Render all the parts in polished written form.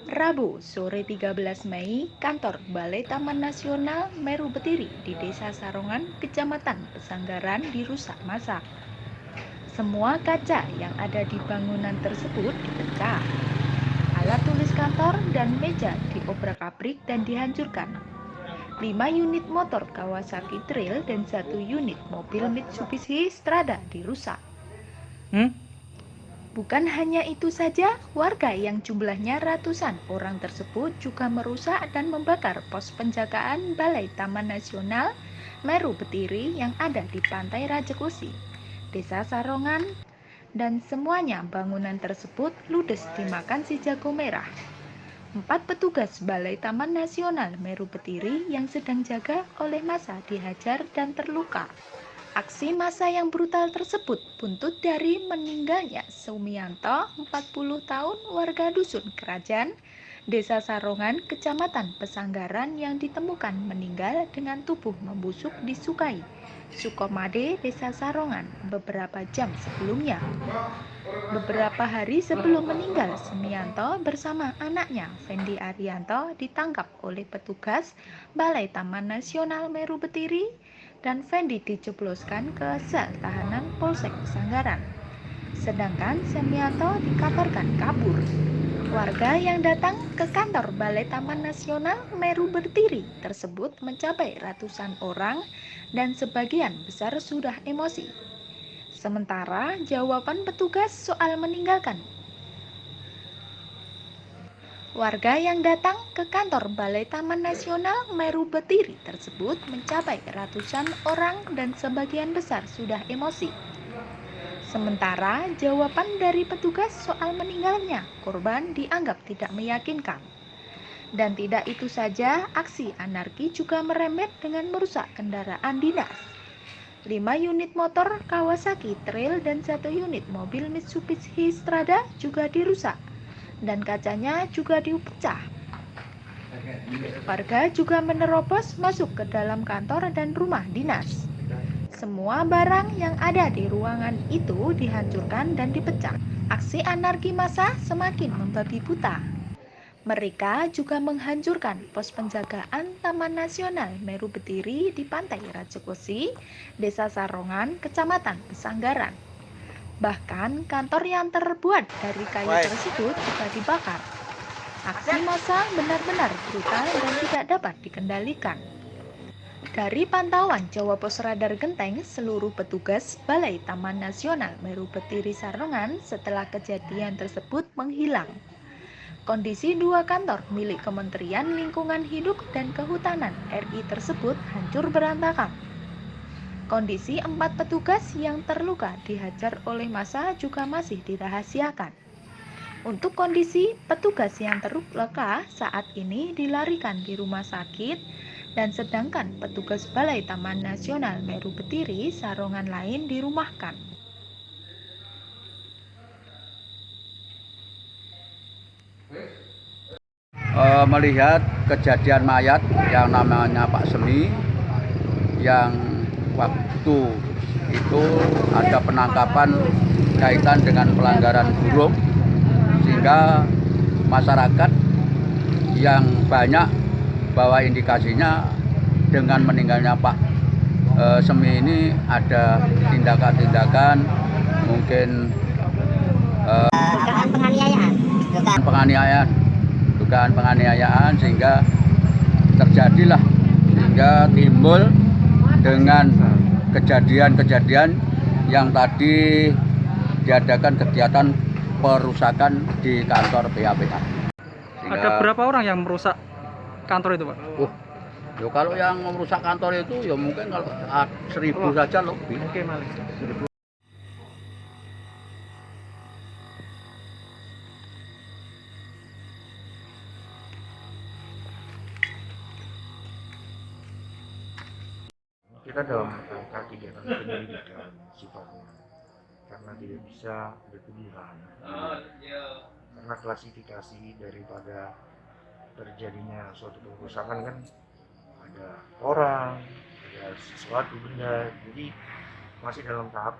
Rabu, sore 13 Mei, kantor Balai Taman Nasional Meru Betiri di Desa Sarongan, Kecamatan Pesanggaran dirusak massa. Semua kaca yang ada di bangunan tersebut dipecah. Alat tulis kantor dan meja diobrak-abrik dan dihancurkan. 5 unit motor Kawasaki Trail dan 1 unit mobil Mitsubishi Strada dirusak. Bukan hanya itu saja, warga yang jumlahnya ratusan orang tersebut juga merusak dan membakar pos penjagaan Balai Taman Nasional Meru Betiri yang ada di Pantai Rajekusi, Desa Sarongan, dan semuanya bangunan tersebut ludes dimakan si jago merah. 4 petugas Balai Taman Nasional Meru Betiri yang sedang jaga oleh massa dihajar dan terluka. Aksi massa yang brutal tersebut buntut dari meninggalnya Sumianto, 40 tahun, warga Dusun Kerajaan, Desa Sarongan, Kecamatan Pesanggaran yang ditemukan meninggal dengan tubuh membusuk di Sukai, Sukomade, Desa Sarongan, beberapa jam sebelumnya. Beberapa hari sebelum meninggal, Sumianto bersama anaknya, Fendi Arianto, ditangkap oleh petugas Balai Taman Nasional Meru Betiri dan Fendi dijebloskan ke sel tahanan Polsek Pesanggaran. Sedangkan Sumianto dikabarkan kabur. Warga yang datang ke kantor Balai Taman Nasional Meru Betiri tersebut mencapai ratusan orang dan sebagian besar sudah emosi. Sementara jawaban petugas soal meninggalkan warga yang datang ke kantor Balai Taman Nasional Meru Betiri tersebut mencapai ratusan orang dan sebagian besar sudah emosi. Sementara jawaban dari petugas soal meninggalnya korban dianggap tidak meyakinkan. Dan tidak itu saja, aksi anarki juga merembet dengan merusak kendaraan dinas. 5 unit motor Kawasaki Trail dan 1 unit mobil Mitsubishi Strada juga dirusak dan kacanya juga dipecah. Warga juga menerobos masuk ke dalam kantor dan rumah dinas. Semua barang yang ada di ruangan itu dihancurkan dan dipecah. Aksi anarki massa semakin membabi buta. Mereka juga menghancurkan pos penjagaan Taman Nasional Meru Betiri di Pantai Rajekusi, Desa Sarongan, Kecamatan Pesanggaran. Bahkan kantor yang terbuat dari kayu tersebut juga dibakar. Aksi massa benar-benar brutal dan tidak dapat dikendalikan. Dari pantauan Jawa Pos Radar Genteng, seluruh petugas Balai Taman Nasional Meru Betiri Sarongan setelah kejadian tersebut menghilang. Kondisi 2 kantor milik Kementerian Lingkungan Hidup dan Kehutanan RI tersebut hancur berantakan. Kondisi 4 petugas yang terluka dihajar oleh massa juga masih dirahasiakan. Untuk kondisi petugas yang terluka saat ini dilarikan di rumah sakit dan sedangkan petugas Balai Taman Nasional Meru Betiri Sarongan lain dirumahkan. Melihat kejadian mayat yang namanya Pak Semi yang waktu itu ada penangkapan kaitan dengan pelanggaran buruk, sehingga masyarakat yang banyak bahwa indikasinya dengan meninggalnya Pak Semi ini ada tindakan-tindakan mungkin dugaan penganiayaan sehingga terjadilah, sehingga timbul dengan kejadian-kejadian yang tadi diadakan kegiatan perusakan di kantor BAPH. Ada berapa orang yang merusak kantor itu, Pak? Kalau yang merusak kantor itu ya mungkin kalau 1.000 saja lebih. Oke, Mas. Kita dalam rangka kegiatan penyelidikan sifatnya karena tidak bisa bertuduhan, karena klasifikasi daripada terjadinya suatu kerusakan kan ada orang, ada sesuatu benda, jadi masih dalam tahap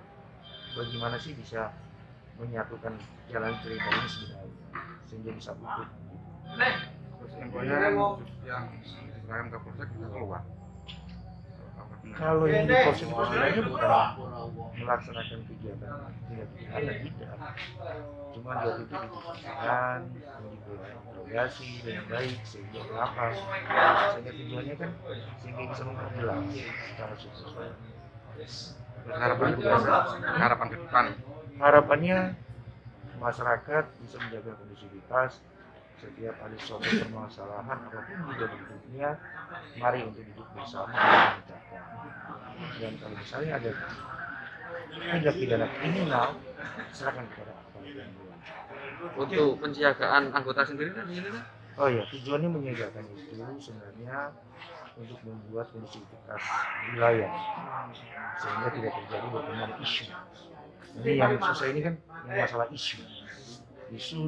bagaimana sih bisa menyatukan jalan cerita ini sebenarnya sehingga bisa utuh. Terus infonya yang diserahkan ke polsek kita keluar. Kalau yang di polsek itu sebenarnya bukan melaksanakan kegiatan tindak pidana, tidak. Cuma dia itu didiskusikan, diinterogasi dengan baik sehingga kenapa, sehingga tujuannya kan sehingga bisa memperjelas secara substansial. Harapan ke depan. Harapannya masyarakat bisa menjaga kondusivitas. Setiap ada suatu permasalahan apapun juga bentuknya, mari untuk duduk bersama dan memecahkan. Dan kalau misalnya ada tindak pidana kriminal, serahkan kepada kepolisian. Untuk penjagaan anggota sendiri kan ini kan? Oh ya, tujuannya menyiagakan itu sebenarnya untuk membuat kondusivitas wilayah sehingga tidak terjadi berkembang isu. Jadi yang susah ini kan yang masalah isu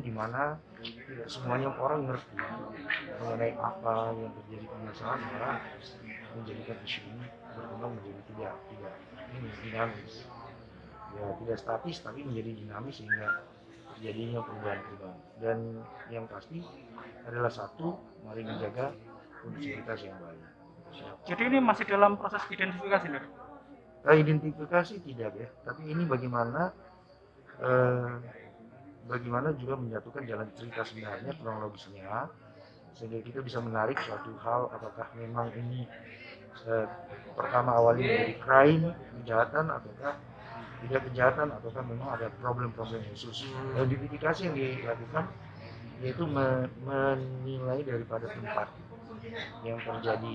di mana tidak semuanya orang ngerti mengenai apa yang terjadi permasalahan, malah menjadikan isu ini berkembang menjadi tidak ini dinamis, ya tidak statis tapi menjadi dinamis sehingga terjadinya perubahan-perubahan. Dan yang pasti adalah satu, mari menjaga kondusivitas yang baik. Jadi ini masih dalam proses identifikasi, Lur? Identifikasi tidak ya, tapi ini bagaimana juga menyatukan jalan cerita sebenarnya, kronologisnya, sehingga kita bisa menarik suatu hal apakah memang ini pertama awalnya menjadi crime, kejahatan, ataukah tidak kejahatan, ataukah memang ada problem-problem khusus. Identifikasi yang dilakukan yaitu menilai daripada tempat yang terjadi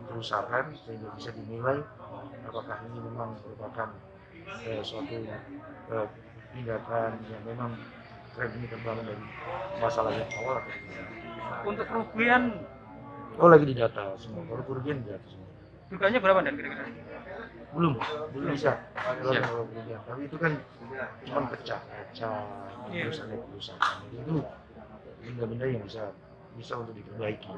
kerusakan sehingga bisa dinilai apakah ini memang merupakan suatu tindakan yang memang tren ini terbangun dari masalah yang awal atau tidak. Untuk kerugian Lagi didata semua. Kalau kerugian didata semua. duganya berapa dan kira-kira? Belum bisa. Kalau kerugian. Tapi itu kan cuma pecah, terus ada kerusakan. Itu benda-benda yang bisa untuk diperbaiki.